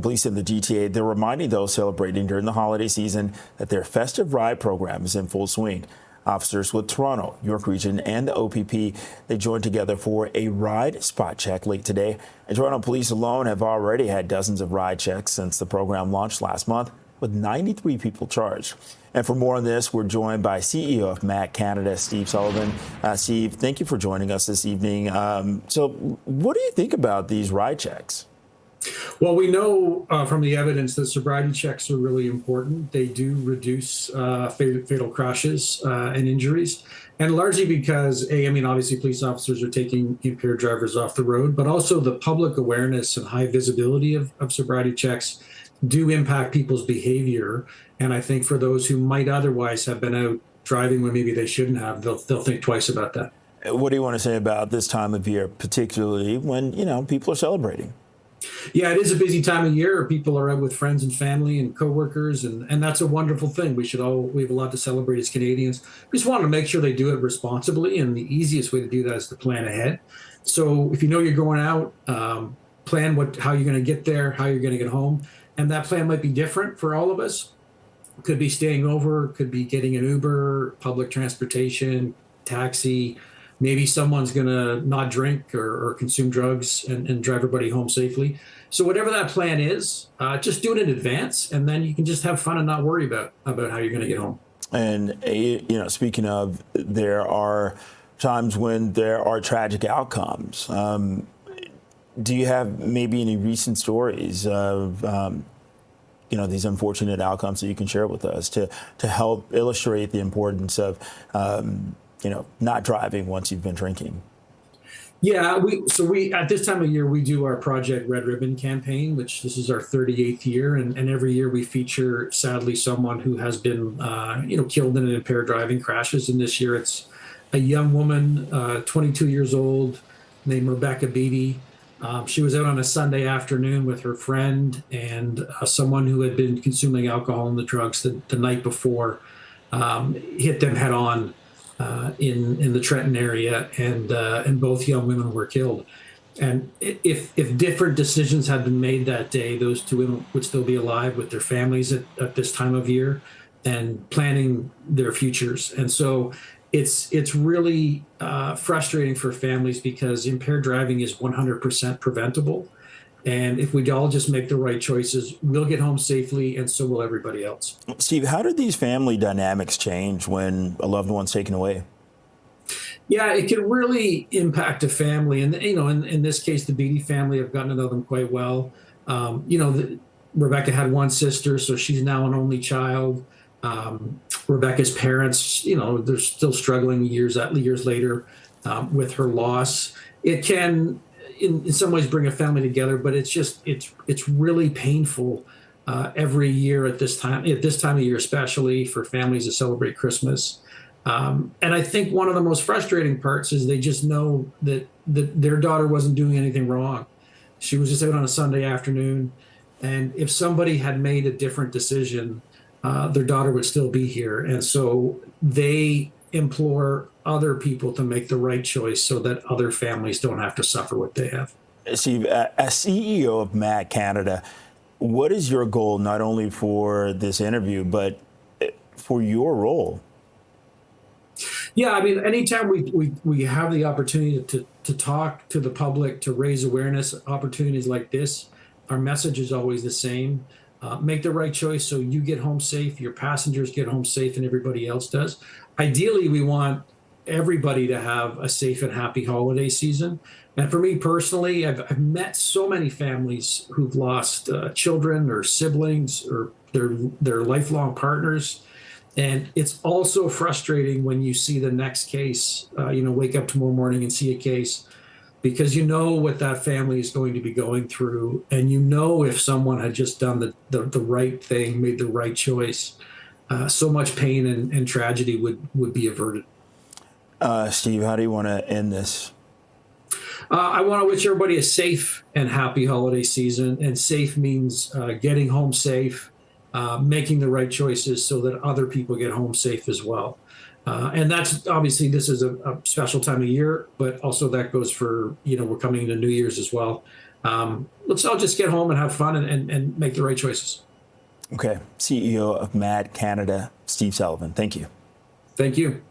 Police in the GTA, they're reminding those celebrating during the holiday season that their festive ride program is in full swing. Officers with Toronto, York Region, and the OPP, they joined together for a ride spot check late today. And Toronto police alone have already had dozens of ride checks since the program launched last month, with 93 people charged. And for more on this, we're joined by CEO of MAC Canada, Steve Sullivan. Steve, thank you for joining us this evening. So what do you think about these ride checks? Well, we know from the evidence that sobriety checks are really important. They do reduce fatal crashes and injuries, and largely because, obviously police officers are taking impaired drivers off the road, but also the public awareness and high visibility of sobriety checks do impact people's behavior. And I think for those who might otherwise have been out driving when maybe they shouldn't have, they'll think twice about that. What do you want to say about this time of year, particularly when, people are celebrating? Yeah, it is a busy time of year. People are out with friends and family and coworkers, and that's a wonderful thing. We have a lot to celebrate as Canadians. We just want to make sure they do it responsibly, and the easiest way to do that is to plan ahead. So if you know you're going out, plan how you're going to get there, how you're going to get home, and that plan might be different for all of us. Could be staying over, could be getting an Uber, public transportation, taxi. Maybe someone's going to not drink or consume drugs and drive everybody home safely. So whatever that plan is, just do it in advance, and then you can just have fun and not worry about how you're going to get home. And, speaking of, there are times when there are tragic outcomes. Do you have maybe any recent stories of, these unfortunate outcomes that you can share with us to help illustrate the importance of not driving once you've been drinking? Yeah, we at this time of year, we do our Project Red Ribbon campaign, which this is our 38th year. And every year we feature, sadly, someone who has been, killed in an impaired driving crashes. And this year it's a young woman, 22 years old, named Rebecca Beatty. She was out on a Sunday afternoon with her friend and someone who had been consuming alcohol and the drugs the night before, hit them head on. In the Trenton area, and both young women were killed. And if different decisions had been made that day, those two women would still be alive with their families at this time of year and planning their futures. And so it's really frustrating for families because impaired driving is 100% preventable. And if we all just make the right choices, we'll get home safely, and so will everybody else. Steve, how did these family dynamics change when a loved one's taken away? Yeah, it can really impact a family. And, in this case, the Beatty family, I've gotten to know them quite well. Rebecca had one sister, so she's now an only child. Rebecca's parents, they're still struggling years later with her loss. It can in some ways bring a family together, but it's really painful every year at this time of year, especially for families that celebrate Christmas. And I think one of the most frustrating parts is they just know that their daughter wasn't doing anything wrong. She was just out on a Sunday afternoon, and if somebody had made a different decision, their daughter would still be here. And so they implore other people to make the right choice so that other families don't have to suffer what they have. Steve, as CEO of MAC Canada, what is your goal not only for this interview, but for your role? Yeah, anytime we have the opportunity to talk to the public, to raise awareness, opportunities like this, our message is always the same. Make the right choice so you get home safe, your passengers get home safe, and everybody else does. Ideally, we want everybody to have a safe and happy holiday season. And for me personally, I've met so many families who've lost children or siblings or their lifelong partners. And it's also frustrating when you see the next case, wake up tomorrow morning and see a case, because you know what that family is going to be going through. And if someone had just done the right thing, made the right choice, so much pain and tragedy would be averted. Steve, how do you want to end this? I want to wish everybody a safe and happy holiday season. And safe means getting home safe, making the right choices so that other people get home safe as well. And that's obviously, this is a special time of year, but also that goes for, we're coming into New Year's as well. Let's all just get home and have fun and make the right choices. Okay. CEO of MAD Canada, Steve Sullivan. Thank you. Thank you.